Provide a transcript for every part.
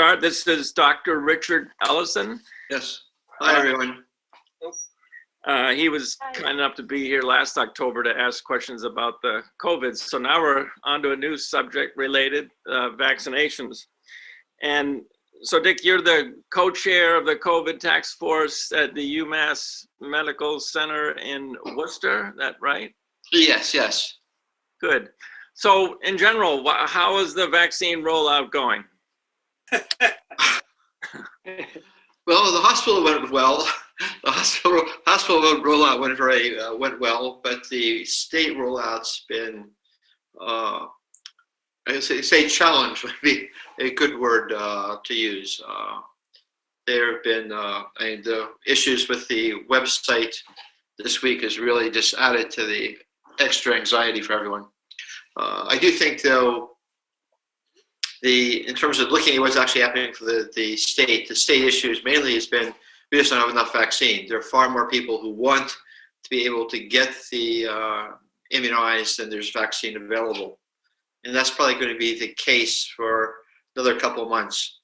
start. This is Dr. Richard Ellison. Yes. Hi, everyone. He was kind enough to be here last October to ask questions about the COVID. So now we're on to a new subject related, vaccinations. And so Dick, you're the co-chair of the COVID task force at the UMass Medical Center in Worcester, is that right? Yes. Good. So in general, how is the vaccine rollout going? Well, the hospital went well. The hospital rollout went well, but the state rollout's been, I say challenge would be a good word to use. There have been the issues with the website this week has really just added to the extra anxiety for everyone. I do think, though, in terms of looking at what's actually happening for the state issues mainly has been we just don't have enough vaccine. There are far more people who want to be able to get the immunized than there's vaccine available. And that's probably going to be the case for another couple of months.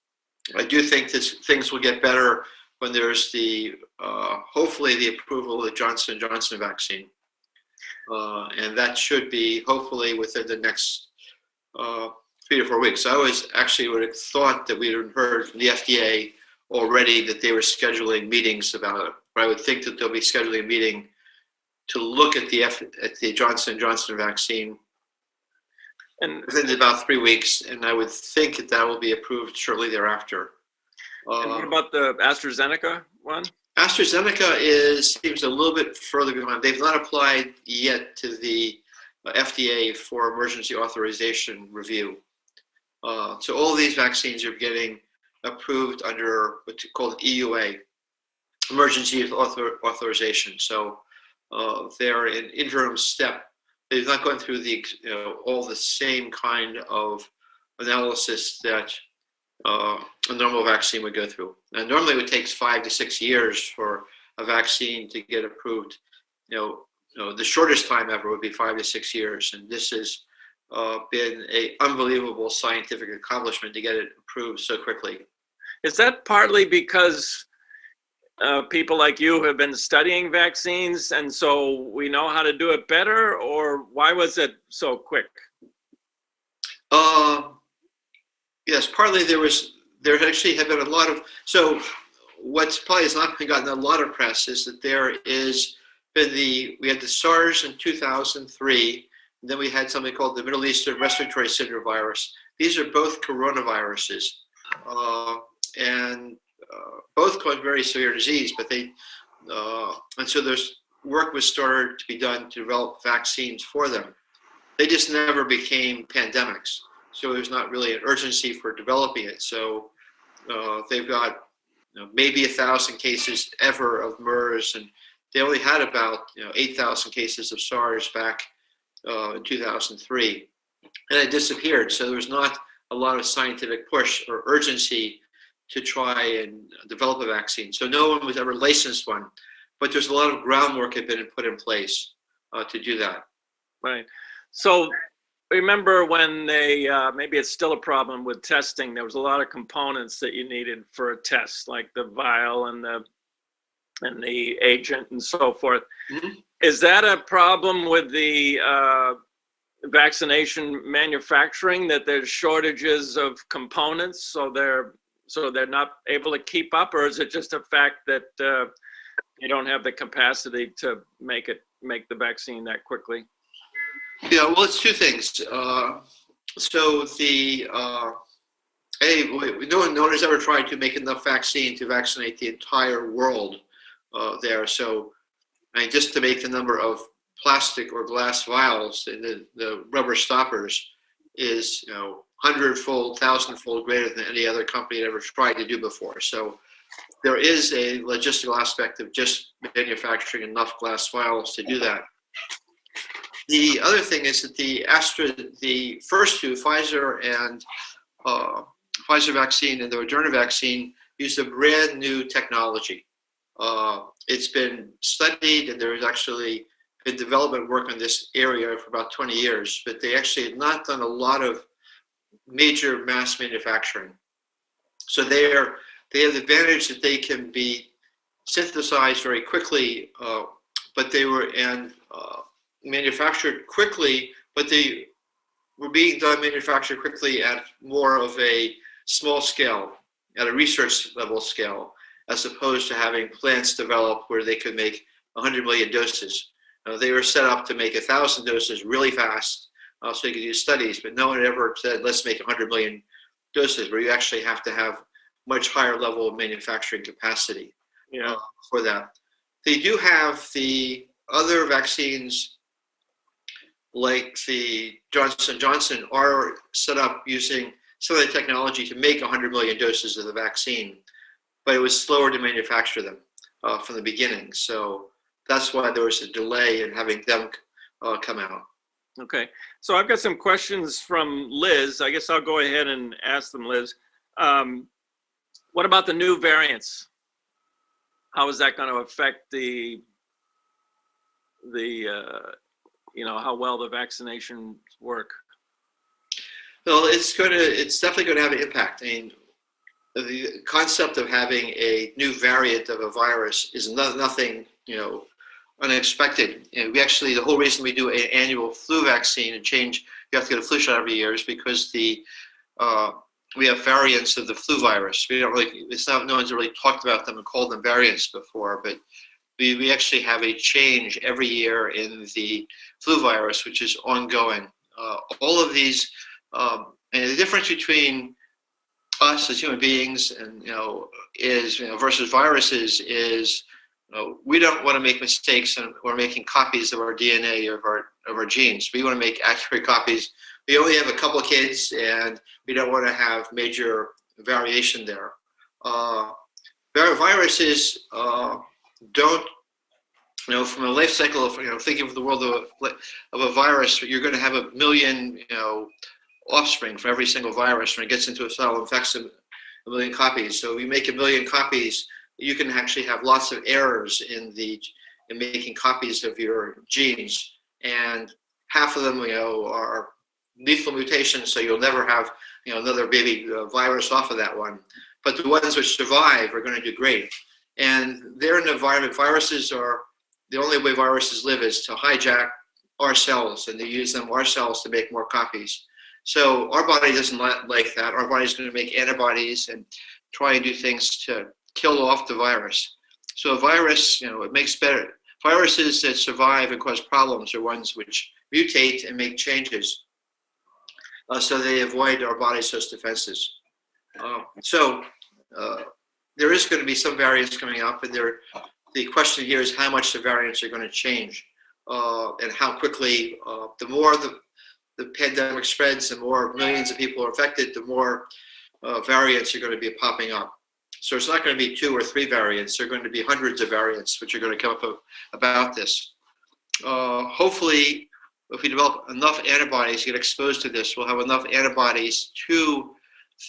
I do think things will get better when there's hopefully the approval of the Johnson & Johnson vaccine. And that should be hopefully within the next 3 to 4 weeks. I always actually would have thought that we had heard from the FDA already that they were scheduling meetings about it. But I would think that they'll be scheduling a meeting to look at the Johnson & Johnson vaccine and within about 3 weeks, and I would think that will be approved shortly thereafter. And what about the AstraZeneca one? AstraZeneca seems a little bit further behind. They've not applied yet to the FDA for emergency authorization review. So all these vaccines are getting approved under what's called EUA, emergency authorization. So they're an interim step. They've not gone through all the same kind of analysis that a normal vaccine would go through. And normally it would take 5 to 6 years for a vaccine to get approved. The shortest time ever would be 5 to 6 years, and this has been an unbelievable scientific accomplishment to get it approved so quickly. Is that partly because people like you have been studying vaccines, and so we know how to do it better, or why was it so quick? Yes, partly there actually have been a lot of, so what's probably has not gotten a lot of press is that we had the SARS in 2003, and then we had something called the Middle Eastern Respiratory Syndrome virus. These are both coronaviruses, and both cause very severe disease, but and so there's work was started to be done to develop vaccines for them. They just never became pandemics, so there's not really an urgency for developing it. So they've got maybe 1,000 cases ever of MERS, and they only had about 8,000 cases of SARS back in 2003, and it disappeared. So there was not a lot of scientific push or urgency to try and develop a vaccine. So no one was ever licensed one, but there's a lot of groundwork had been put in place to do that. Right. So remember when they, maybe it's still a problem with testing, there was a lot of components that you needed for a test, like the vial and the agent and so forth. Mm-hmm. Is that a problem with the vaccination manufacturing, that there's shortages of components, so they're not able to keep up, or is it just a fact that you don't have the capacity to make the vaccine that quickly? Yeah, well, it's two things. So no one has ever tried to make enough vaccine to vaccinate the entire world there. So just to make the number of plastic or glass vials in the rubber stoppers is 100-fold, 1,000-fold greater than any other company had ever tried to do before. So there is a logistical aspect of just manufacturing enough glass vials to do that. The other thing is that the first two, Pfizer vaccine and the Moderna vaccine, use a brand new technology. It's been studied, and there has actually been development work on this area for about 20 years, but they actually have not done a lot of major mass manufacturing. So they have the advantage that they can be synthesized very quickly, but they were manufactured quickly, but they were being manufactured quickly at more of a small scale, at a research level scale, as opposed to having plants develop where they could make 100 million doses. They were set up to make 1,000 doses really fast, so you could do studies, but no one ever said, let's make 100 million doses, where you actually have to have much higher level of manufacturing capacity for that. They do have the other vaccines, like the Johnson & Johnson, are set up using some of the technology to make 100 million doses of the vaccine, but it was slower to manufacture them from the beginning. So that's why there was a delay in having them come out. Okay, so I've got some questions from Liz. I guess I'll go ahead and ask them, Liz. What about the new variants? How is that going to affect the how well the vaccinations work? Well, it's definitely going to have an impact. I mean, the concept of having a new variant of a virus is nothing, unexpected. And the whole reason we do an annual flu vaccine and you have to get a flu shot every year, is because we have variants of the flu virus. No one's really talked about them and called them variants before, but we actually have a change every year in the flu virus, which is ongoing. All of these, and the difference between us as human beings and versus viruses is we don't want to make mistakes, and we're making copies of our DNA of our genes. We want to make accurate copies. We only have a couple of kids, and we don't want to have major variation there. Viruses don't, from a life cycle of thinking of the world of a virus, you're going to have 1 million offspring for every single virus. When it gets into a cell, it infects 1 million copies. So if you make 1 million copies, you can actually have lots of errors in making copies of your genes, and half of them are lethal mutations, so you'll never have another baby virus off of that one. But the ones which survive are going to do great. And they're in the environment. The only way viruses live is to hijack our cells, and they use our cells to make more copies. So our body doesn't like that. Our body's going to make antibodies and try and do things to kill off the virus. So a virus, it makes better. Viruses that survive and cause problems are ones which mutate and make changes, so they avoid our body's host defenses. There is going to be some variants coming up, and the question here is how much the variants are going to change, and how quickly. The more the pandemic spreads, the more millions of people are affected, the more variants are going to be popping up. So it's not going to be 2 or 3 variants. There are going to be hundreds of variants which are going to come up about this. Hopefully, if we develop enough antibodies, get exposed to this, we'll have enough antibodies to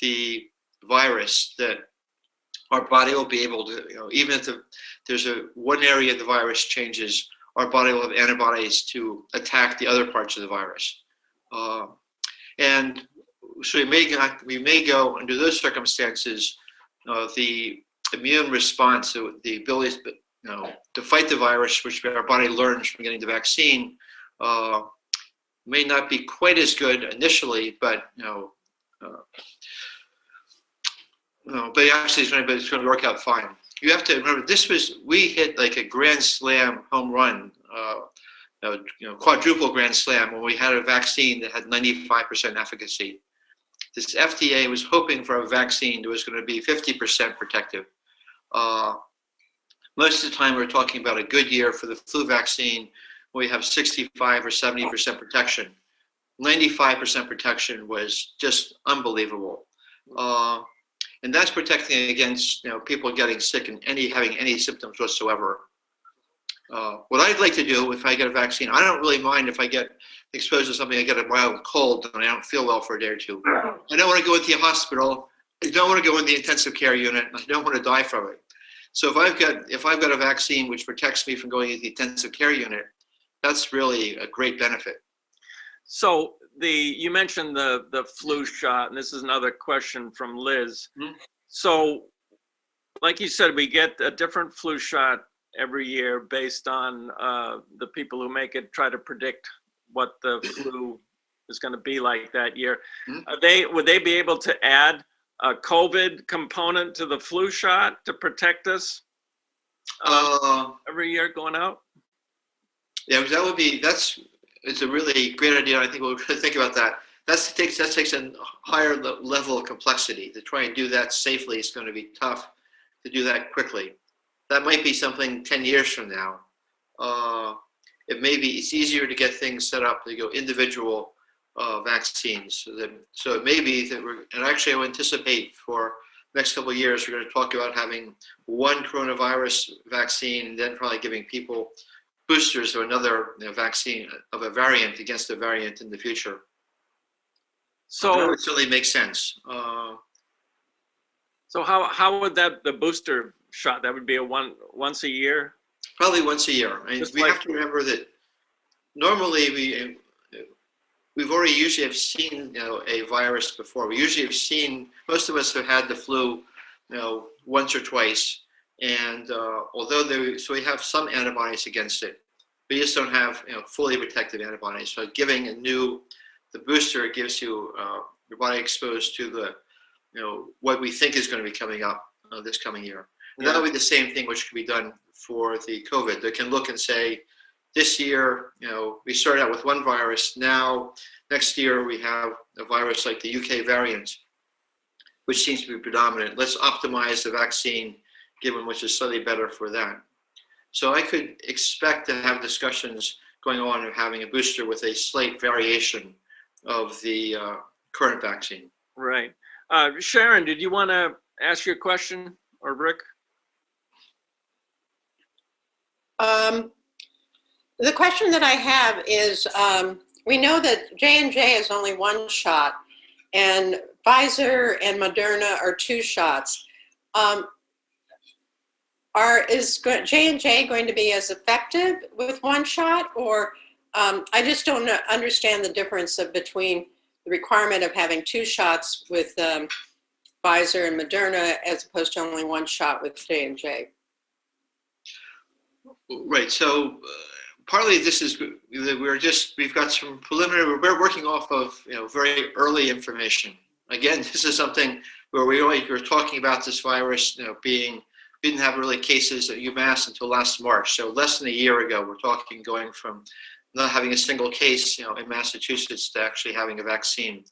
the virus that our body will be able to, even if there's one area of the virus changes, our body will have antibodies to attack the other parts of the virus. And so we may go under those circumstances, the immune response, so the ability to fight the virus, which our body learns from getting the vaccine, may not be quite as good initially, but but actually it's going to work out fine. You have to remember, we hit like a grand slam home run, quadruple grand slam, when we had a vaccine that had 95% efficacy. This FDA was hoping for a vaccine that was going to be 50% protective. Most of the time, we're talking about a good year for the flu vaccine, where we have 65 or 70% protection. 95% protection was just unbelievable. And that's protecting against people getting sick and having any symptoms whatsoever. What I'd like to do if I get a vaccine, I don't really mind if I get exposed to something, I get a mild cold and I don't feel well for a day or two. I don't want to go into the hospital. I don't want to go in the intensive care unit. I don't want to die from it. So if I've got a vaccine which protects me from going into the intensive care unit, that's really a great benefit. So you mentioned the flu shot, and this is another question from Liz. Mm-hmm. So, like you said, we get a different flu shot every year based on the people who make it try to predict what the flu is going to be like that year. Would they be able to add a COVID component to the flu shot to protect us every year going out? Yeah, it's a really great idea. I think we'll think about that. That takes a higher level of complexity. To try and do that safely is going to be tough to do that quickly. That might be something 10 years from now. It's easier to get things set up to go individual vaccines. So it may be that and actually I anticipate for next couple of years, we're going to talk about having one coronavirus vaccine and then probably giving people boosters or another vaccine of a variant against a variant in the future. So that would certainly make sense. So how would the booster shot, that would be once a year? Probably once a year. I mean, we have to remember that normally we've already usually have seen a virus before. We usually have seen, most of us have had the flu once or twice, and so we have some antibodies against it. We just don't have fully protective antibodies. So giving the booster gives you your body exposed to the what we think is going to be coming up this coming year. And that'll be the same thing which can be done for the COVID. They can look and say, this year, we started out with one virus. Now, next year we have a virus like the UK variant, which seems to be predominant. Let's optimize the vaccine, given which is slightly better for that. So I could expect to have discussions going on of having a booster with a slight variation of the current vaccine. Right. Sharon, did you want to ask your question, or Rick? The question that I have is, we know that J&J is only one shot, and Pfizer and Moderna are two shots. Is J&J going to be as effective with one shot, or I just don't understand the difference between the requirement of having two shots with Pfizer and Moderna as opposed to only one shot with J&J. Right. So partly this is we've got some preliminary. We're working off of very early information. Again, this is something where we were talking about this virus we didn't have really cases at UMass until last March. So less than a year ago, we're talking going from not having a single case in Massachusetts to actually having a vaccine.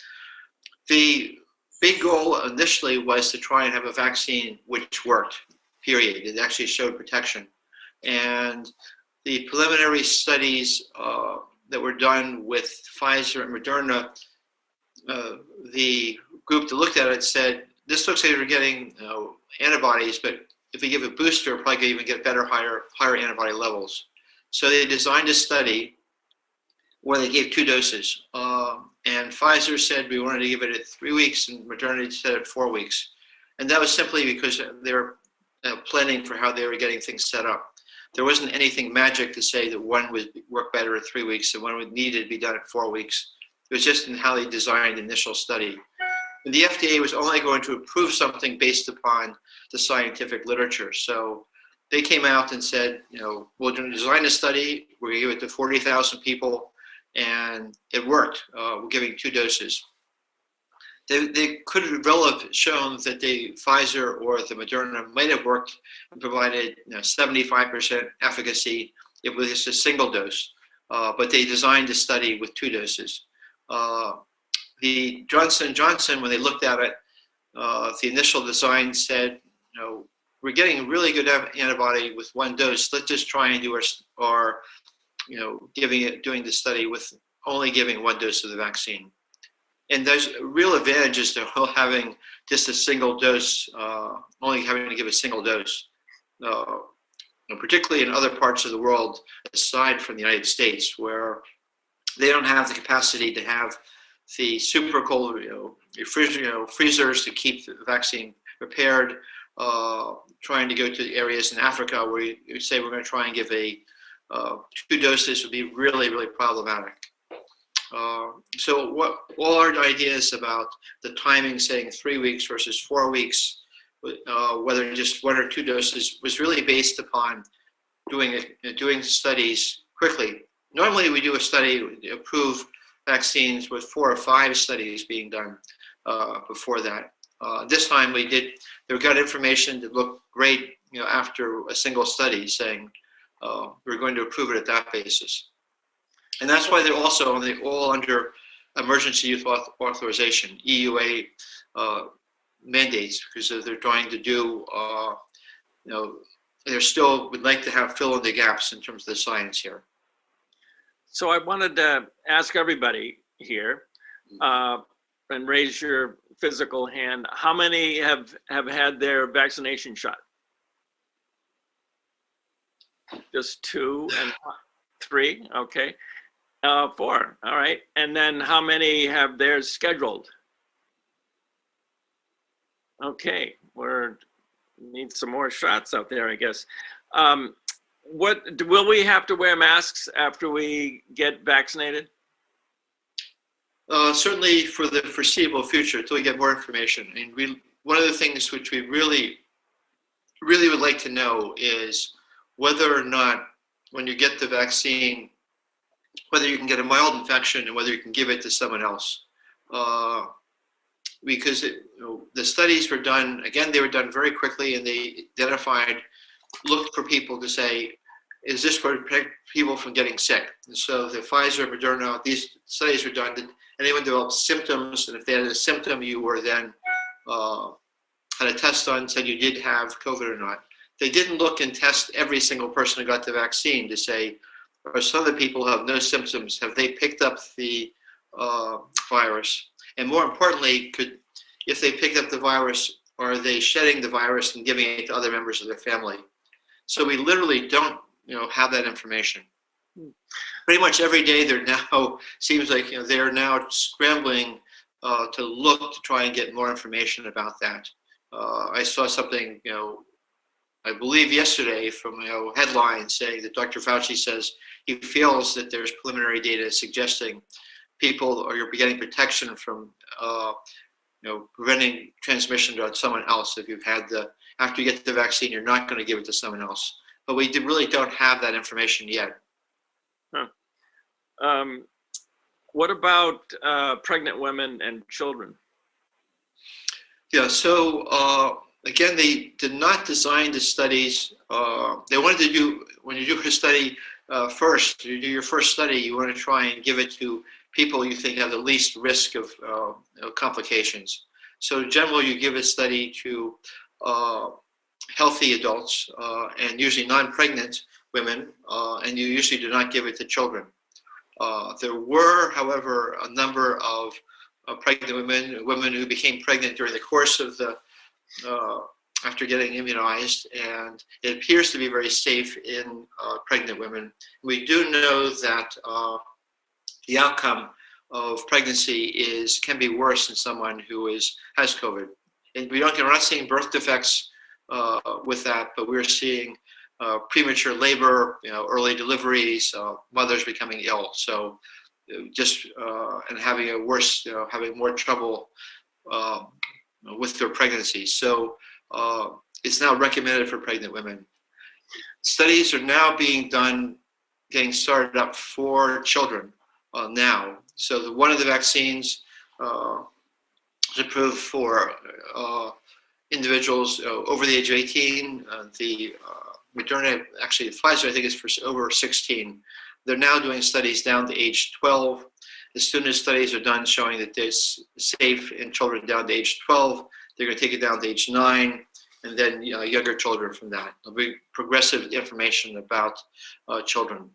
The big goal initially was to try and have a vaccine which worked, period. It actually showed protection. And the preliminary studies that were done with Pfizer and Moderna, the group that looked at it said, this looks like we're getting antibodies, but if we give a booster, we're probably even get better, higher antibody levels. So they designed a study where they gave 2 doses. And Pfizer said we wanted to give it at 3 weeks, and Moderna said at 4 weeks. And that was simply because they were planning for how they were getting things set up. There wasn't anything magic to say that one would work better at 3 weeks and one would need to be done at 4 weeks. It was just in how they designed the initial study. And the FDA was only going to approve something based upon the scientific literature. So they came out and said, we're going to design a study, we're going to give it to 40,000 people, and it worked. We're giving 2 doses. They could well have shown that the Pfizer or the Moderna might have worked and provided 75% efficacy if it was just a single dose, but they designed a study with 2 doses. The Johnson & Johnson, when they looked at it, the initial design said, we're getting really good antibody with 1 dose. Let's just try and do doing the study with only giving 1 dose of the vaccine. And there's real advantages to having just a single dose, only having to give a single dose. Particularly in other parts of the world, aside from the United States, where they don't have the capacity to have the super cold freezers to keep the vaccine prepared. Trying to go to areas in Africa where you say we're going to try and give 2 doses would be really, really problematic. So what all our ideas about the timing, saying 3 weeks versus 4 weeks, whether just 1 or 2 doses, was really based upon doing studies quickly. Normally, we do a study, approve vaccines with 4 or 5 studies being done before that. This time they got information that looked great, after a single study saying we're going to approve it at that basis. And that's why they're also all under emergency use authorization, EUA mandates, because they're trying to do, they still would like to have fill in the gaps in terms of the science here. So I wanted to ask everybody here, and raise your physical hand. How many have had their vaccination shot? Just 2 and 3, okay. 4, all right. And then how many have theirs scheduled? Okay, need some more shots out there, I guess. Will we have to wear masks after we get vaccinated? Certainly for the foreseeable future, until we get more information. And one of the things which we really would like to know is whether or not, when you get the vaccine, whether you can get a mild infection and whether you can give it to someone else. Because the studies were done, again, they were done very quickly, and they looked for people to say, is this going to protect people from getting sick? And so the Pfizer, Moderna, these studies were done. Did anyone develop symptoms? And if they had a symptom, you were then had a test on, said you did have COVID or not. They didn't look and test every single person who got the vaccine to say, or some of the people who have no symptoms, have they picked up the virus? And more importantly, if they picked up the virus, are they shedding the virus and giving it to other members of their family? So we literally don't, have that information. Pretty much every day they're now, seems like, they're now scrambling to look to try and get more information about that. I saw something, I believe yesterday from headline saying that Dr. Fauci says he feels that there's preliminary data suggesting people are getting protection from preventing transmission to someone else. If you've had after you get the vaccine, you're not going to give it to someone else. But we really don't have that information yet. Huh. What about pregnant women and children? Yeah, so again, they did not design the studies. They wanted to do, when you do a study first, you do your first study, you want to try and give it to people you think have the least risk of complications. So in general, you give a study to healthy adults and usually non-pregnant women, and you usually do not give it to children. There were, however, a number of pregnant women who became pregnant during the course of after getting immunized, and it appears to be very safe in pregnant women. We do know that the outcome of pregnancy can be worse in someone who has COVID. And we're not seeing birth defects with that, but we're seeing premature labor, early deliveries, mothers becoming ill. So just and having having more trouble with their pregnancy. So it's now recommended for pregnant women. Studies are now being done, getting started up for children now. So one of the vaccines is approved for individuals over the age of 18. The Moderna, actually Pfizer, I think is for over 16. They're now doing studies down to age 12. As soon as studies are done showing that it's safe in children down to age 12, they're going to take it down to age 9, and then younger children from that. There'll be progressive information about children.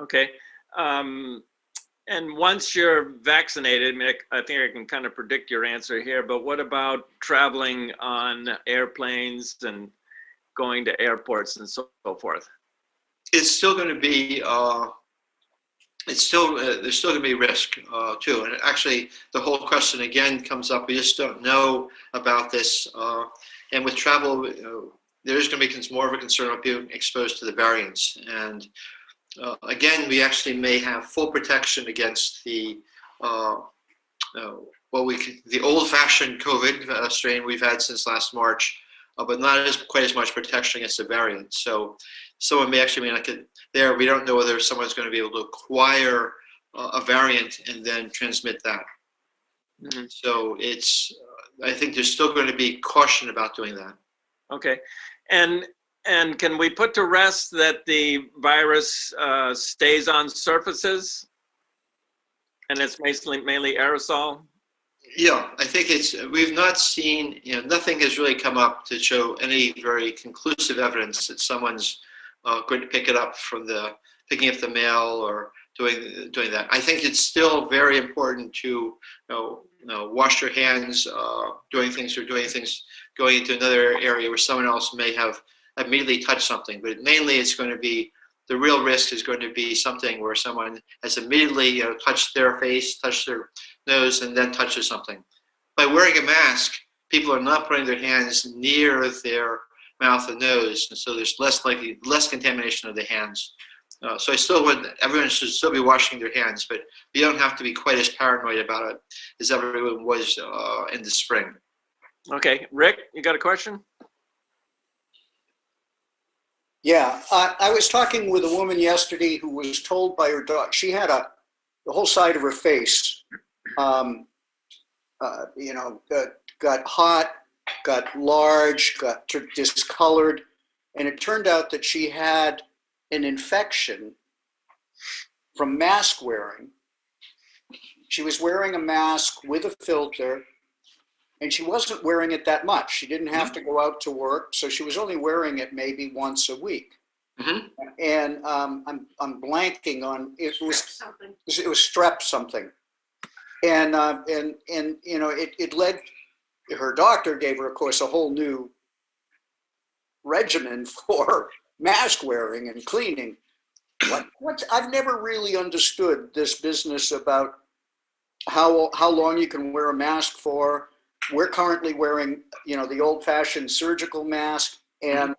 Okay. And once you're vaccinated, I think I can kind of predict your answer here, but what about traveling on airplanes and going to airports and so forth? It's still going to be, there's still going to be risk too. And actually, the whole question again comes up. We just don't know about this. And with travel, there's going to be more of a concern about being exposed to the variants. And again, we actually may have full protection against the the old-fashioned COVID strain we've had since last March, but not quite as much protection against the variant. So someone may not get there. We don't know whether someone's going to be able to acquire a variant and then transmit that. Mm-hmm. So I think there's still going to be caution about doing that. Okay. And can we put to rest that the virus stays on surfaces and it's mainly aerosol? Yeah, I think we've not seen, nothing has really come up to show any very conclusive evidence that someone's going to pick it up from picking up the mail or doing that. I think it's still very important to wash your hands, doing things, going into another area where someone else may have immediately touched something. But mainly it's going to be, the real risk is going to be something where someone has immediately touched their face, touched their nose, and then touches something. By wearing a mask, people are not putting their hands near their mouth and nose, and so there's less contamination of the hands. So I still would, everyone should still be washing their hands, but you don't have to be quite as paranoid about it as everyone was in the spring. Okay, Rick, you got a question? Yeah, I was talking with a woman yesterday who was told by her dog, she had the whole side of her face, got hot, got large, got discolored, and it turned out that she had an infection from mask wearing. She was wearing a mask with a filter, and she wasn't wearing it that much. She didn't have to go out to work, so she was only wearing it maybe once a week. Mm-hmm. And I'm blanking on it. It was strep something, and it led. Her doctor gave her, of course, a whole new regimen for mask wearing and cleaning. I've never really understood this business about how long you can wear a mask for. We're currently wearing, the old-fashioned surgical mask and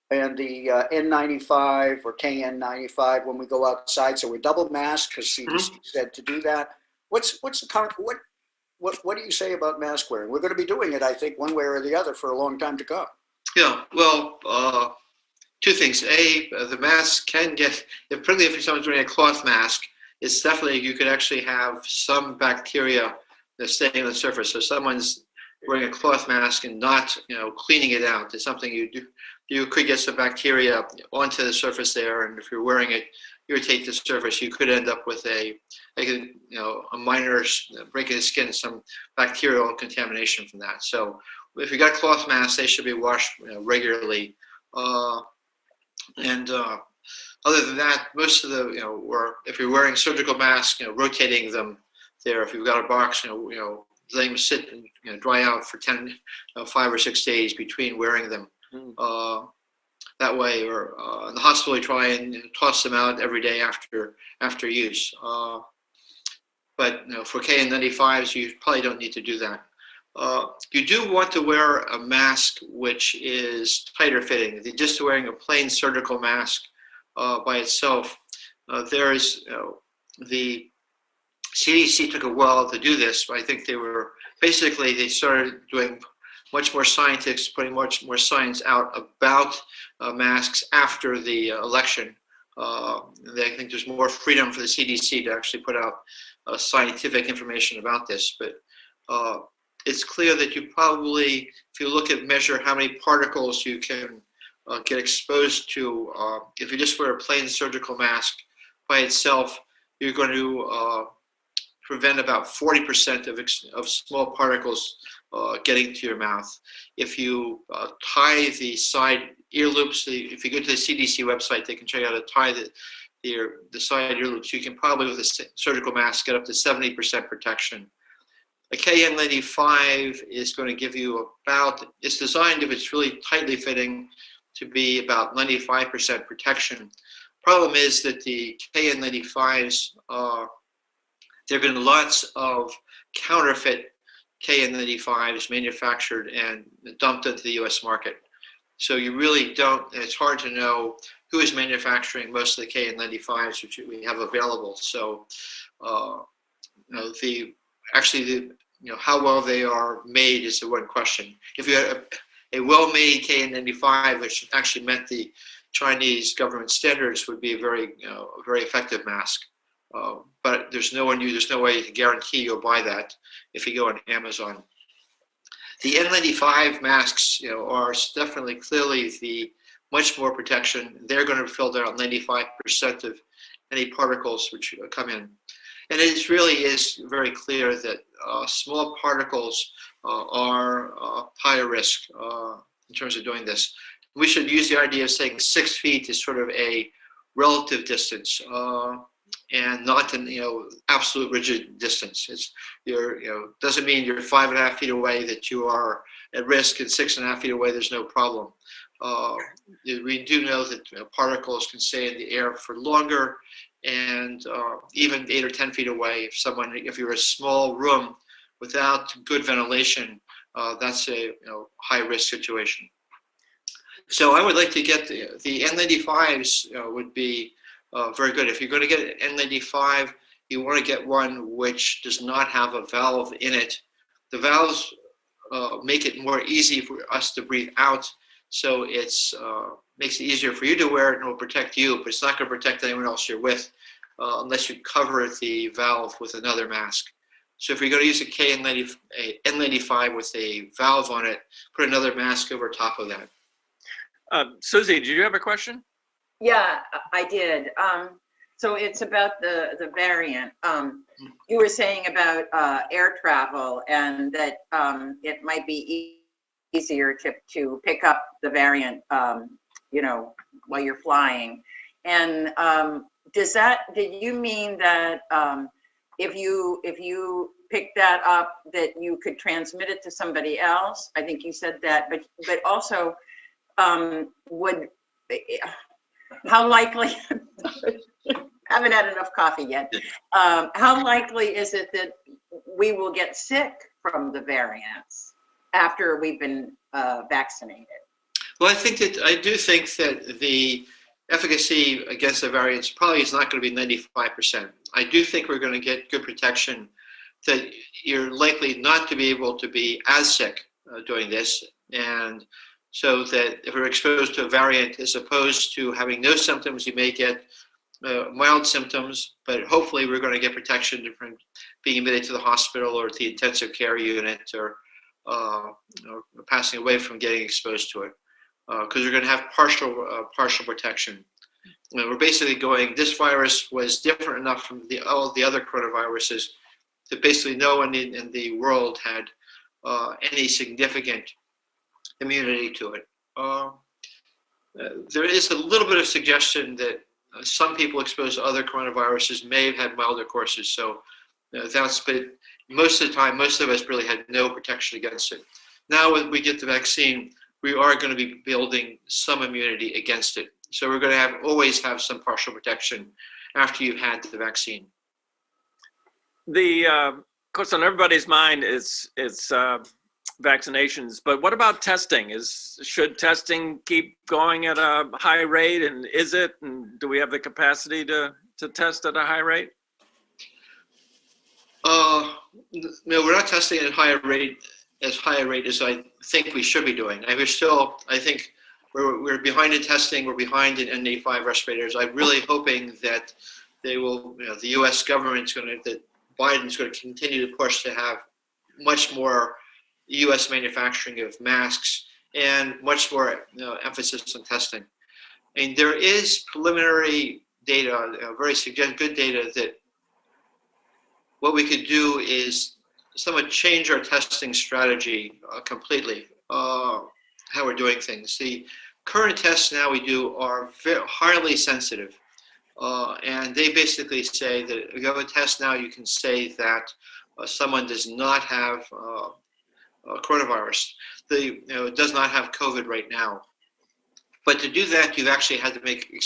the N95 or KN95 when we go outside. So we're double masked because CDC said to do that. What's the current? What do you say about mask wearing? We're going to be doing it, I think, one way or the other for a long time to come. Yeah. Well, two things. The mask can get, particularly if someone's wearing a cloth mask, it's definitely, you could actually have some bacteria that's staying on the surface. So someone's wearing a cloth mask and not, cleaning it out. It's something you do. You could get some bacteria onto the surface there, and if you're wearing it, irritate the surface, you could end up with a minor break of the skin, some bacterial contamination from that. So if you got cloth masks, they should be washed regularly. And other than that, most of the, or if you're wearing surgical masks, rotating them there. If you've got a box, letting them sit and dry out for 5 or 6 days between wearing them. That way, or in the hospital, you try and toss them out every day after use. But for KN95s, you probably don't need to do that. You do want to wear a mask which is tighter fitting. If you're just wearing a plain surgical mask by itself, there is the CDC took a while to do this, but I think they started doing much more scientists, putting much more science out about masks after the election. I think there's more freedom for the CDC to actually put out scientific information about this. But it's clear that you probably, if you measure how many particles you can get exposed to, if you just wear a plain surgical mask by itself, you're going to prevent about 40% of small particles getting to your mouth. If you tie the side ear loops, if you go to the CDC website, they can show you how to tie the side ear loops. You can probably, with a surgical mask, get up to 70% protection. A KN95 is going to give you it's designed, if it's really tightly fitting, to be about 95% protection. Problem is that the KN95s, there have been lots of counterfeit KN95s manufactured and dumped into the US market. So you really it's hard to know who is manufacturing most of the KN95s which we have available. So actually, how well they are made is the one question. If you had a well-made KN95, which actually met the Chinese government standards, would be a very effective mask. But there's no way you can guarantee you'll buy that if you go on Amazon. The N95 masks, are definitely clearly the much more protection. They're going to filter out 95% of any particles which come in. And it really is very clear that small particles are higher risk in terms of doing this. We should use the idea of saying 6 feet is sort of a relative distance and not an absolute rigid distance. It's doesn't mean you're 5.5 feet away that you are at risk, and 6.5 feet away there's no problem. We do know that particles can stay in the air for longer, and even 8 or 10 feet away, if you're a small room without good ventilation, that's a high risk situation. So I would like to get the N95s would be very good. If you're going to get an N95, you want to get one which does not have a valve in it. The valves make it more easy for us to breathe out, so it's makes it easier for you to wear it, and it will protect you, but it's not going to protect anyone else you're with unless you cover the valve with another mask. So if you're going to use a N95 with a valve on it, put another mask over top of that. Susie, did you have a question? Yeah, I did. So it's about the variant. You were saying about air travel, and that it might be easier to pick up the variant, while you're flying. And did you mean that if you pick that up, that you could transmit it to somebody else? I think you said that, but also how likely, haven't had enough coffee yet, how likely is it that we will get sick from the variants after we've been vaccinated? Well, I do think that the efficacy against the variants probably is not going to be 95%. I do think we're going to get good protection, that you're likely not to be able to be as sick doing this. And so that if we're exposed to a variant, as opposed to having no symptoms, you may get mild symptoms, but hopefully we're going to get protection from being admitted to the hospital or the intensive care unit, or passing away from getting exposed to it. Because we're going to have partial protection. We're basically going, this virus was different enough from all the other coronaviruses that basically no one in the world had any significant immunity to it. There is a little bit of suggestion that some people exposed to other coronaviruses may have had milder courses. So but most of the time, most of us really had no protection against it. Now when we get the vaccine, we are going to be building some immunity against it. So we're going to always have some partial protection after you've had the vaccine. Of course, on everybody's mind is vaccinations, but what about testing? Should testing keep going at a high rate, and is it? And do we have the capacity to test at a high rate? No, we're not testing at as high a rate as I think we should be doing. I think we're behind in testing. We're behind in N95 respirators. I'm really hoping that they will, the U.S. government's that Biden's going to continue to push to have much more U.S. manufacturing of masks and much more emphasis on testing. And there is preliminary data, very good data, that what we could do is somewhat change our testing strategy completely, how we're doing things. The current tests now we do are highly sensitive. And they basically say that if you have a test now, you can say that someone does not have coronavirus. It does not have COVID right now. But to do that, you've actually had to make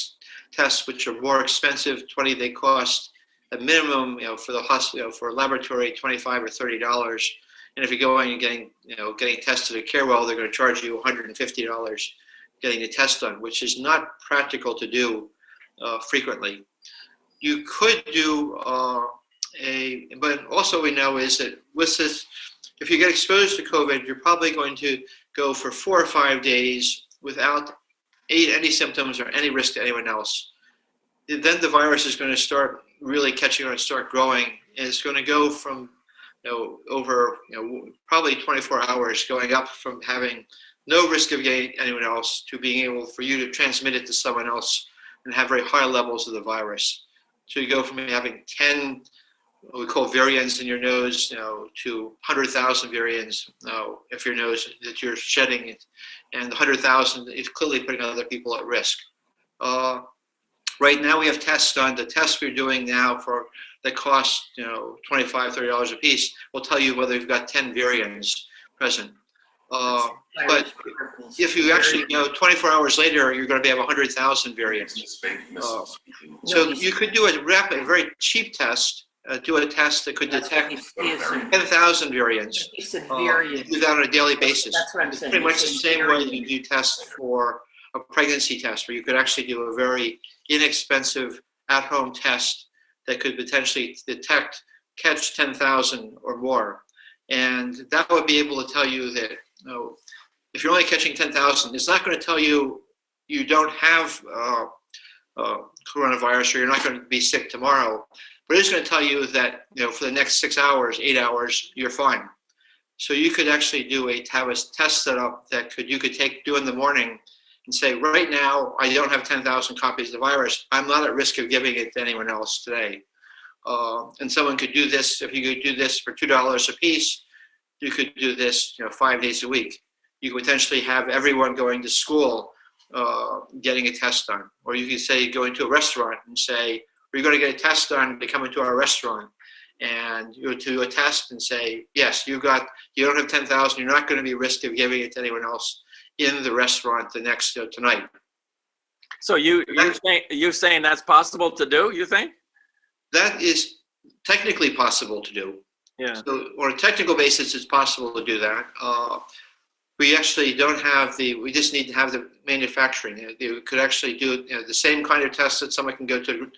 tests which are more expensive. They cost a minimum, for the hospital, for a laboratory, $25 or $30. And if you're going and getting tested at Carewell, they're going to charge you $150 getting a test done, which is not practical to do frequently. You could do but also we know is that with this, if you get exposed to COVID, you're probably going to go for 4 or 5 days without any symptoms or any risk to anyone else. Then the virus is going to start really catching on and start growing. And it's going to go from, over, probably 24 hours, going up from having no risk of getting anyone else to being able for you to transmit it to someone else and have very high levels of the virus. So you go from having 10, what we call variants in your nose, to 100,000 variants if your nose that you're shedding it, and the 100,000 is clearly putting other people at risk. Right now we have tests done. The tests we're doing now that cost $25, $30 a piece will tell you whether you've got 10 variants present. But if you actually 24 hours later, you're going to have 100,000 variants. So you could do a very cheap test. Do a test that could detect 10,000 variants. Do that on a daily basis. That's what I'm It's saying. pretty much the same way you do tests for a pregnancy test, where you could actually do a very inexpensive at-home test that could potentially catch 10,000 or more. And that would be able to tell you that, if you're only catching 10,000, it's not going to tell you you don't have coronavirus or you're not going to be sick tomorrow. But it's going to tell you that, for the next 6 hours, 8 hours, you're fine. So you could actually have a test set up that you could do in the morning and say, right now, I don't have 10,000 copies of the virus. I'm not at risk of giving it to anyone else today. And someone could do this. If you could do this for $2 a piece, you could do this, 5 days a week. You could potentially have everyone going to school getting a test done. Or you could say, going to a restaurant and say, we're going to get a test done to come into our restaurant. And you do a test and say, yes, you don't have 10,000. You're not going to be at risk of giving it to anyone else in the restaurant tonight. So you're saying that's possible to do, you think? That is technically possible to do. Yeah. So on a technical basis, it's possible to do that. We actually don't have we just need to have the manufacturing. You could actually do the same kind of test that someone can go to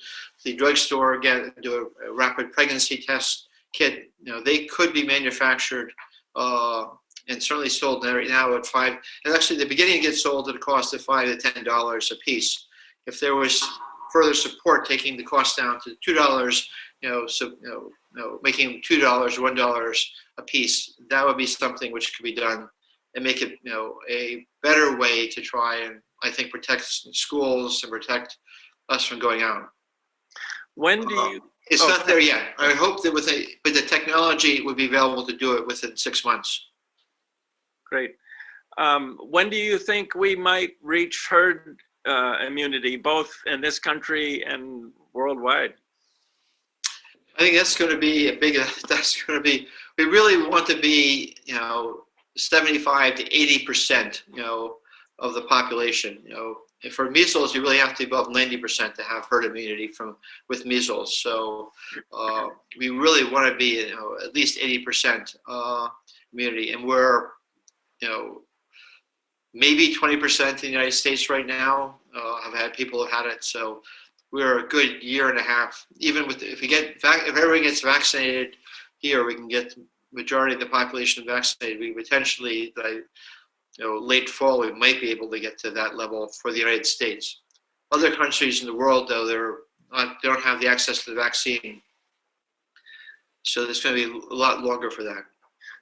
the drugstore, do a rapid pregnancy test kit. They could be manufactured and certainly sold right now at $5. And actually, the beginning gets sold at a cost of $5 to $10 a piece. If there was further support, taking the cost down to $2, making $2 or $1 a piece, that would be something which could be done and make it, a better way to try and, I think, protect schools and protect us from going out. When do you? It's not there yet. I hope that with the technology would be available to do it within 6 months. Great. When do you think we might reach herd immunity, both in this country and worldwide? I think that's going to be we really want to be, 75 to 80%, of the population. For measles, you really have to be above 90% to have herd immunity with measles. So we really want to be, at least 80% immunity, and we're, maybe 20% in the United States right now have had people have had it. So we're a good year and a half. Even if everyone gets vaccinated here, we can get the majority of the population vaccinated. We potentially, late fall, we might be able to get to that level for the United States. Other countries in the world, though, they don't have the access to the vaccine. So it's going to be a lot longer for that.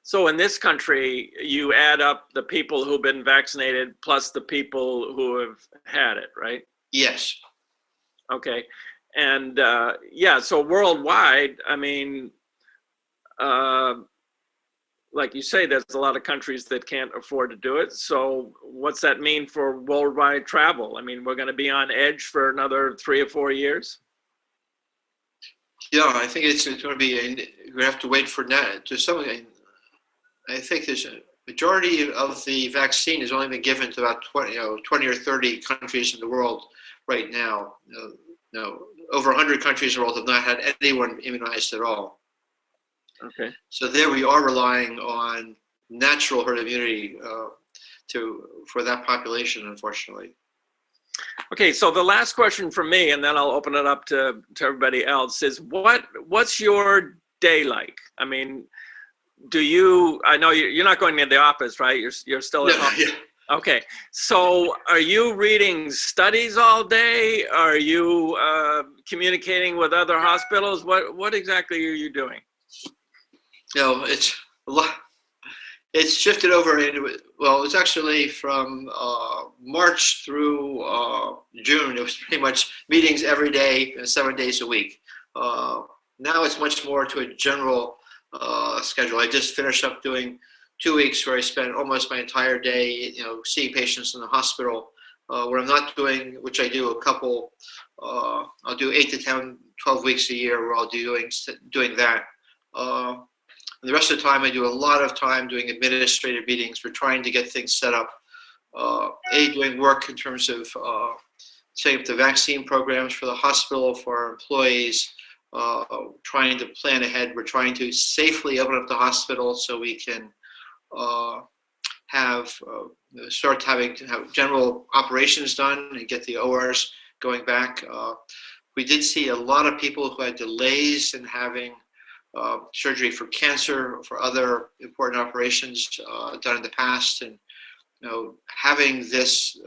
So in this country, you add up the people who've been vaccinated plus the people who have had it, right? Yes. Okay. And so worldwide, I mean, like you say, there's a lot of countries that can't afford to do it. So what's that mean for worldwide travel? I mean, we're going to be on edge for another 3 or 4 years? Yeah, I think it's going to be, we have to wait for that. I think there's a majority of the vaccine has only been given to about 20 or 30 countries in the world right now. Over 100 countries in the world have not had anyone immunized at all. Okay. So there we are relying on natural herd immunity for that population, unfortunately. Okay, so the last question from me, and then I'll open it up to everybody else, is what's your day like? I mean, I know you're not going into the office, right? You're still at home. Yeah. Okay, so are you reading studies all day? Are you communicating with other hospitals? What exactly are you doing? It's a lot. It's shifted over into, well, it's actually from March through June. It was pretty much meetings every day, 7 days a week. Now it's much more to a general schedule. I just finished up doing 2 weeks where I spent almost my entire day, seeing patients in the hospital. What I'm not doing, which I do a couple, I'll do 8 to 10, 12 weeks a year where I'll be doing that. And the rest of the time, I do a lot of time doing administrative meetings. We're trying to get things set up. Doing work in terms of setting up the vaccine programs for the hospital, for our employees, trying to plan ahead. We're trying to safely open up the hospital so we can start having to have general operations done and get the ORs going back. We did see a lot of people who had delays in having surgery for cancer, for other important operations done in the past, and having this,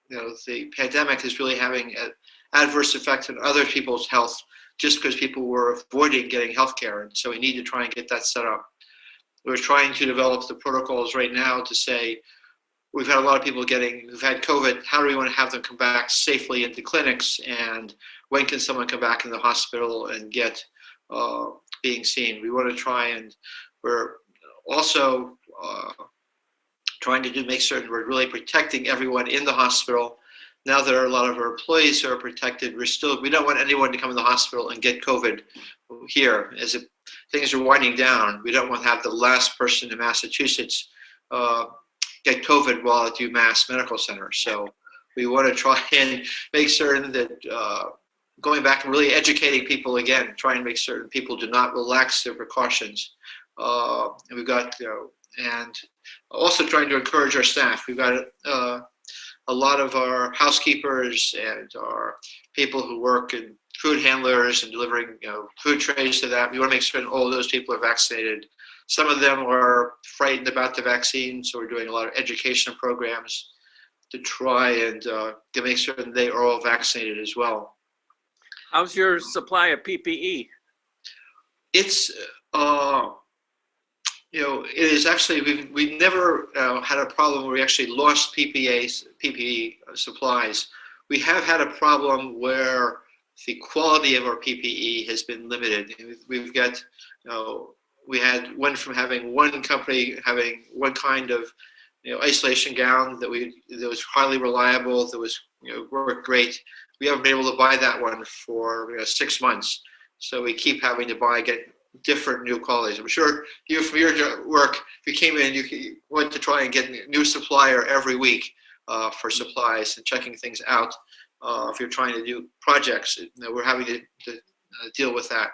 the pandemic is really having an adverse effect on other people's health just because people were avoiding getting health care, and so we need to try and get that set up. We're trying to develop the protocols right now to say we've had a lot of people who've had COVID. How do we want to have them come back safely into clinics, and when can someone come back in the hospital and get being seen? We want to try, and we're also trying to make certain we're really protecting everyone in the hospital. Now there are a lot of our employees who are protected. We don't want anyone to come in the hospital and get COVID here. As things are winding down, we don't want to have the last person in Massachusetts get COVID while at UMass Medical Center. So we want to try and make certain that going back and really educating people again, trying to make certain people do not relax their precautions. And we've got, and also trying to encourage our staff. We've got a lot of our housekeepers and our people who work in food handlers and delivering food trays to that. We want to make certain all of those people are vaccinated. Some of them are frightened about the vaccine, so we're doing a lot of education programs to try and to make certain they are all vaccinated as well. How's your supply of PPE? It's, it is actually, we've never had a problem where we actually lost PPE supplies. We have had a problem where the quality of our PPE has been limited. We've got, we went from having one company having one kind of isolation gown that was highly reliable, that was worked great. We haven't been able to buy that one for 6 months. So we keep having to get different new qualities. I'm sure you, from your work, if you came in, you want to try and get a new supplier every week for supplies and checking things out. If you're trying to do projects, we're having to deal with that.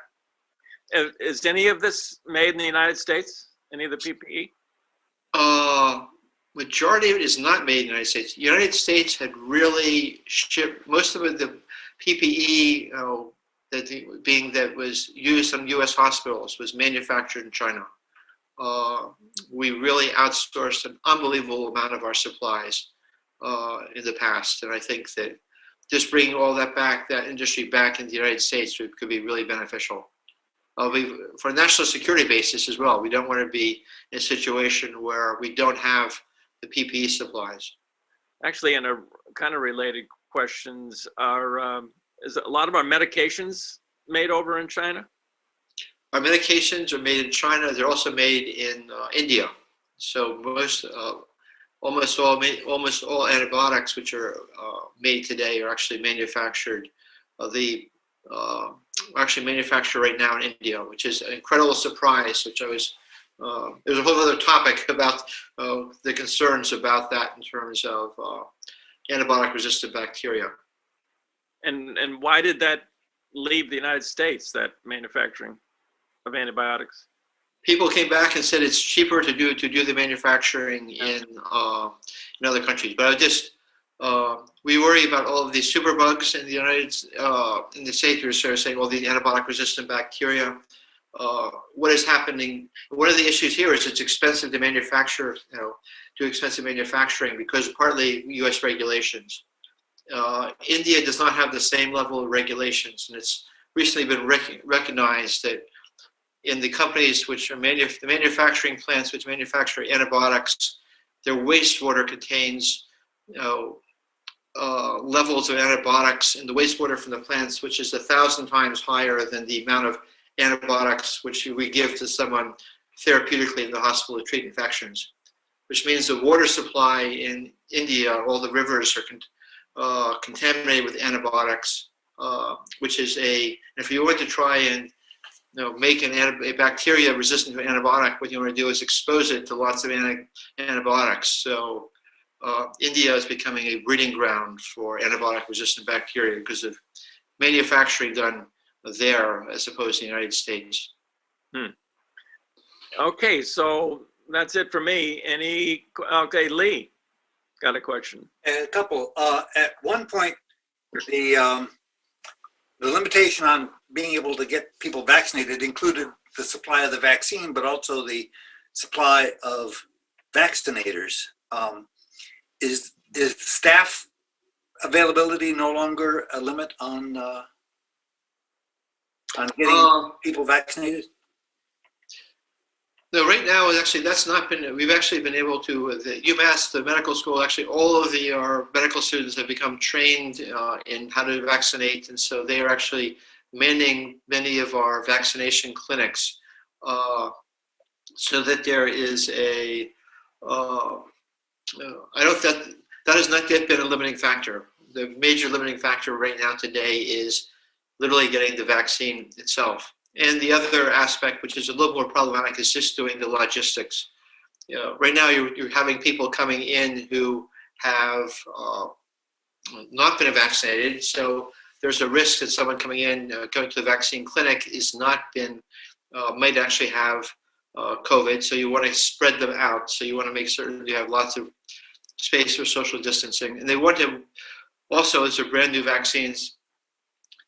Is any of this made in the United States? Any of the PPE? Majority of it is not made in the United States. The United States had really shipped most of it, the PPE that was used in U.S. hospitals was manufactured in China. We really outsourced an unbelievable amount of our supplies in the past, and I think that just bringing all that industry back in the United States could be really beneficial. For a national security basis as well, we don't want to be in a situation where we don't have the PPE supplies. Actually, in a kind of related questions, is a lot of our medications made over in China? Our medications are made in China. They're also made in India. So almost all antibiotics which are made today are actually manufactured. Actually manufactured right now in India, which is an incredible surprise. Which there's a whole other topic about the concerns about that in terms of antibiotic-resistant bacteria. And why did that leave the United States, that manufacturing of antibiotics? People came back and said it's cheaper to do the manufacturing in other countries. But We worry about all of these superbugs in the in the States. We're saying all the antibiotic-resistant bacteria. What is happening? One of the issues here is it's expensive to manufacture. Too expensive manufacturing because partly U.S. regulations. India does not have the same level of regulations, and it's recently been recognized that in the companies which are the manufacturing plants which manufacture antibiotics, their wastewater contains levels of antibiotics in the wastewater from the plants, which is 1,000 times higher than the amount of antibiotics which we give to someone therapeutically in the hospital to treat infections. Which means the water supply in India, all the rivers are contaminated with antibiotics, which is if you want to try and make a bacteria resistant to an antibiotic, what you want to do is expose it to lots of antibiotics. So India is becoming a breeding ground for antibiotic-resistant bacteria because of manufacturing done there as opposed to the United States. Okay, so that's it for me. Okay, Lee, got a question. A couple. At one point, the limitation on being able to get people vaccinated included the supply of the vaccine, but also the supply of vaccinators. Is staff availability no longer a limit on getting people vaccinated? No, right now, actually, that's not been, we've actually been able to, the UMass, the medical school, actually, all of our medical students have become trained in how to vaccinate. And so they are actually manning many of our vaccination clinics so that there is that has not yet been a limiting factor. The major limiting factor right now today is literally getting the vaccine itself. And the other aspect, which is a little more problematic, is just doing the logistics. Right now you're having people coming in who have not been vaccinated. So there's a risk that someone coming in, going to the vaccine clinic is not been, might actually have COVID. So you want to spread them out. So you want to make certain you have lots of space for social distancing. And they want to also, as they're brand new vaccines,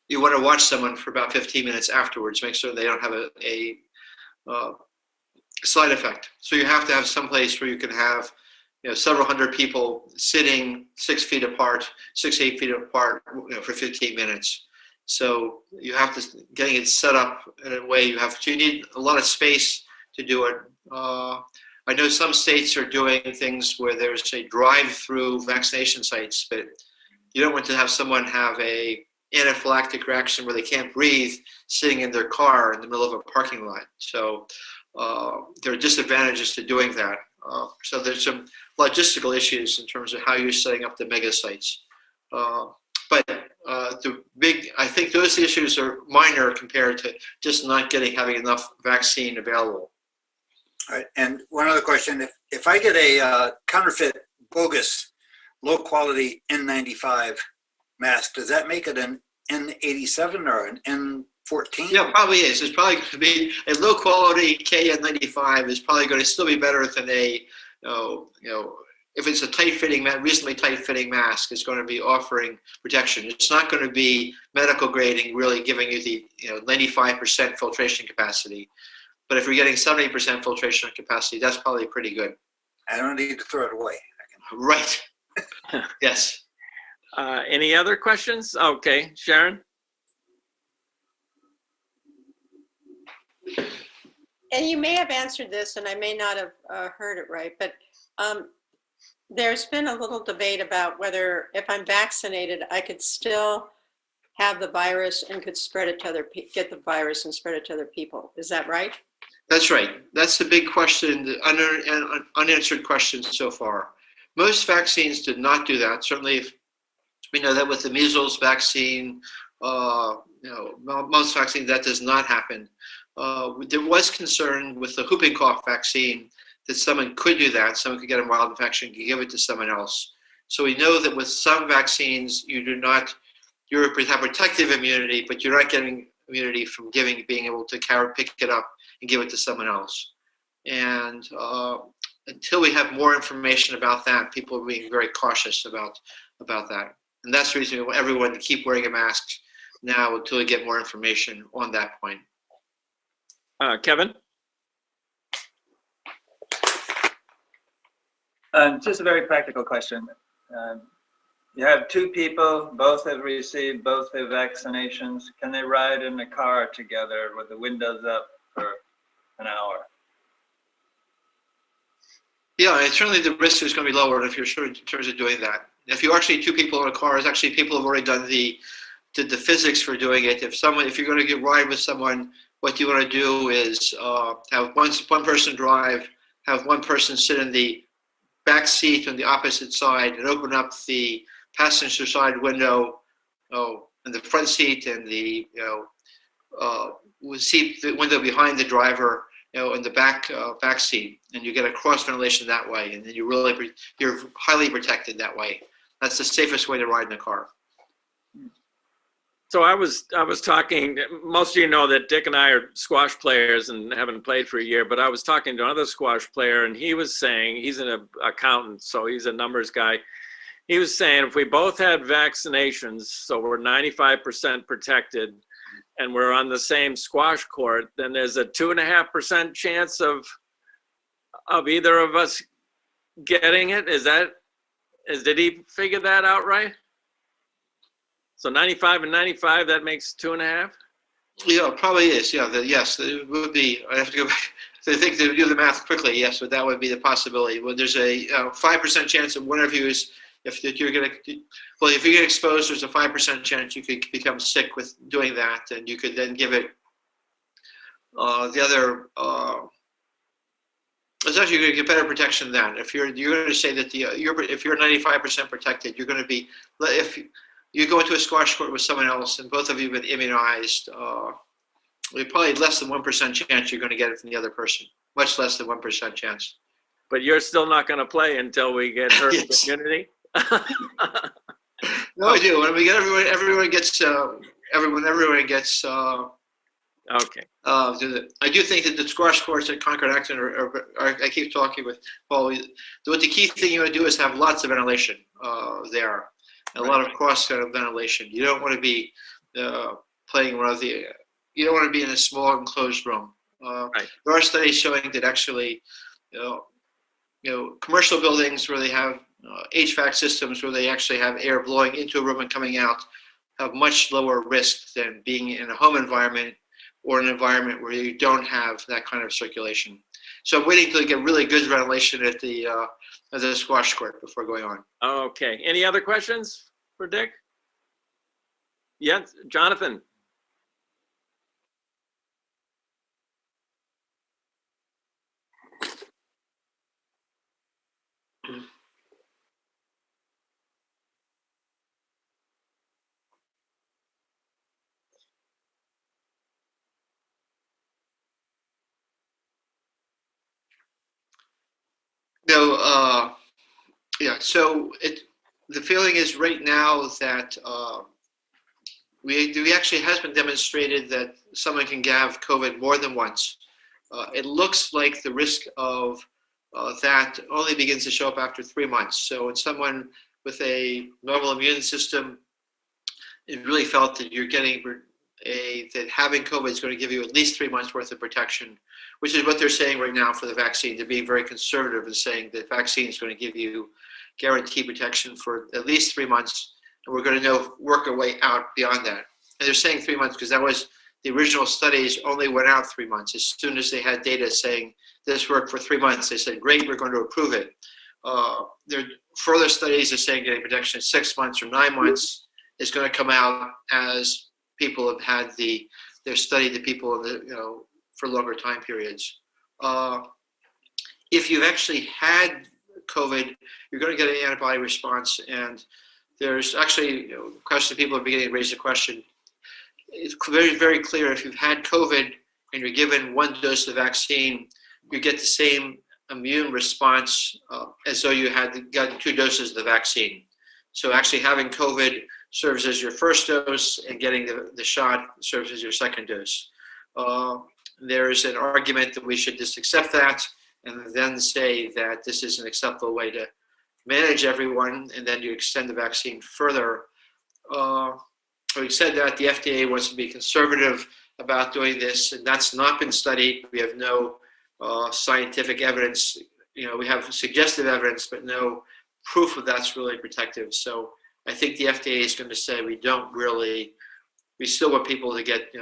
you want to watch someone for about 15 minutes afterwards, make sure they don't have a side effect. So you have to have some place where you can have several hundred people sitting 6 feet apart, 6-8 feet apart for 15 minutes. So you have to, getting it set up in a way you need a lot of space to do it. I know some states are doing things where there's a drive-through vaccination sites, but you don't want to have someone have a anaphylactic reaction where they can't breathe sitting in their car in the middle of a parking lot. So there are disadvantages to doing that. So there's some logistical issues in terms of how you're setting up the mega sites. But I think those issues are minor compared to just not having enough vaccine available. All right, and one other question: if I get a counterfeit, bogus, low-quality N95 mask, does that make it an N87 or an N14? Yeah, probably is. It's probably going to be a low-quality KN95 is probably going to still be better than a, if it's a tight-fitting, reasonably tight-fitting mask, it's going to be offering protection. It's not going to be medical grading, really giving you the 95% filtration capacity. But if you're getting 70% filtration capacity, that's probably pretty good. I don't need to throw it away. Right. Yes. Any other questions? Okay, Sharon? And you may have answered this, and I may not have heard it right, but there's been a little debate about whether if I'm vaccinated, I could still have the virus and could spread it to get the virus and spread it to other people. Is that right? That's right. That's the big question, the unanswered question so far. Most vaccines did not do that. Certainly, we know that with the measles vaccine, most vaccines, that does not happen. There was concern with the whooping cough vaccine that someone could do that. Someone could get a mild infection and give it to someone else. So we know that with some vaccines, you have protective immunity, but you're not getting immunity from being able to pick it up and give it to someone else. And until we have more information about that, people are being very cautious about about that. And that's the reason we want everyone to keep wearing a mask now until we get more information on that point. Kevin? Just a very practical question. You have two people, both have received both their vaccinations. Can they ride in a car together with the windows up for an hour? Yeah, and certainly the risk is going to be lower if you're sure in terms of doing that. If you're actually two people in a car, it's actually people have already done the physics for doing it. If you're going to ride with someone, what you want to do is have one person drive, have one person sit in the back seat on the opposite side, and open up the passenger side window, in the front seat, and the seat, the window behind the driver, in the back seat, and you get a cross ventilation that way, and then you're highly protected that way. That's the safest way to ride in a car. So I was talking, most of you know that Dick and I are squash players and haven't played for a year, but I was talking to another squash player, and he was saying, he's an accountant, so he's a numbers guy. He was saying if we both had vaccinations, so we're 95% protected, and we're on the same squash court, then there's a 2.5% chance of either of us getting it. Did he figure that out right? So 95 and 95, that makes 2.5? Yeah, it probably is. Yeah, yes, it would be. I have to go back. So I think to do the math quickly, yes, but that would be the possibility. Well, there's a 5% chance of one of you is, if you get exposed, there's a 5% chance you could become sick with doing that, and you could then give it the other. It's actually going to get better protection then. If you're going to say that if you're 95% protected, you're going to be, if you go into a squash court with someone else and both of you have been immunized, probably less than 1% chance you're going to get it from the other person. Much less than 1% chance. But you're still not going to play until we get herd Yes. immunity? No, I do. When we get everyone gets. Okay. I do think that the squash courts at Concord Acton are I keep talking with Paul. What the key thing you want to do is have lots of ventilation there. A lot of cross ventilation. You don't want to be playing you don't want to be in a small enclosed room. Right. There are studies showing that actually, commercial buildings where they have HVAC systems where they actually have air blowing into a room and coming out have much lower risk than being in a home environment or an environment where you don't have that kind of circulation. So I'm waiting to get really good ventilation at the squash court before going on. Okay. Any other questions for Dick? Yes, Jonathan. So the feeling is right now that we actually has been demonstrated that someone can have COVID more than once. It looks like the risk of that only begins to show up after 3 months. So in someone with a normal immune system, it really felt that you're getting that having COVID is going to give you at least 3 months worth of protection, which is what they're saying right now for the vaccine. They're being very conservative in saying that vaccine is going to give you guaranteed protection for at least 3 months, and we're going to work our way out beyond that. And they're saying 3 months because that was the original studies only went out 3 months. As soon as they had data saying this worked for 3 months, they said, great, we're going to approve it. There further studies are saying getting protection in 6 months or 9 months is going to come out as people have had they've studied the people for longer time periods. If you've actually had COVID, you're going to get an antibody response, and there's actually question people are beginning to raise the question. It's very, very clear if you've had COVID and you're given 1 dose of vaccine, you get the same immune response as though you had gotten 2 doses of the vaccine. So actually having COVID serves as your first dose, and getting the shot serves as your second dose. There's an argument that we should just accept that and then say that this is an acceptable way manage everyone, and then you extend the vaccine further. Having said that, the FDA wants to be conservative about doing this, and that's not been studied. We have no scientific evidence. We have suggestive evidence, but no proof of that's really protective. So I think the FDA is going to say we still want people to get,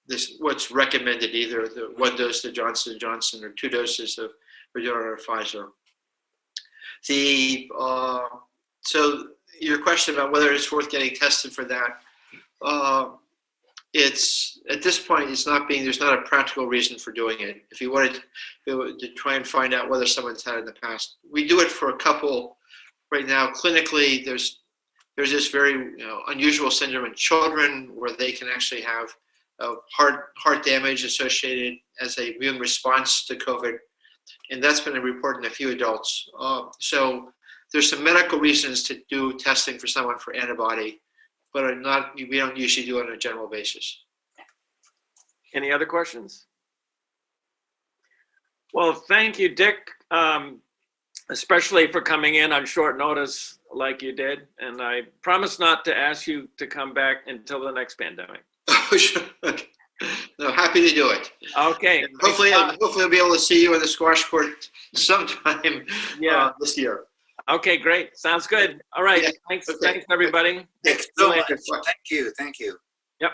this what's recommended, either the 1 dose of Johnson & Johnson or 2 doses of Moderna or Pfizer. So your question about whether it's worth getting tested for that, it's at this point there's not a practical reason for doing it. If you wanted to try and find out whether someone's had it in the past, we do it for a couple right now. Clinically, there's this very unusual syndrome in children where they can actually have heart damage associated as an immune response to COVID, and that's been reported in a few adults. So there's some medical reasons to do testing for someone for antibody, but we don't usually do it on a general basis. Any other questions? Well, thank you, Dick, especially for coming in on short notice like you did. And I promise not to ask you to come back until the next pandemic. No, happy to do it. Okay. Hopefully I'll be able to see you on the squash court sometime this year. Okay, great. Sounds good. All right. Yeah. Thanks. Okay. Thanks, everybody. Thanks so much. Thank you. Yep.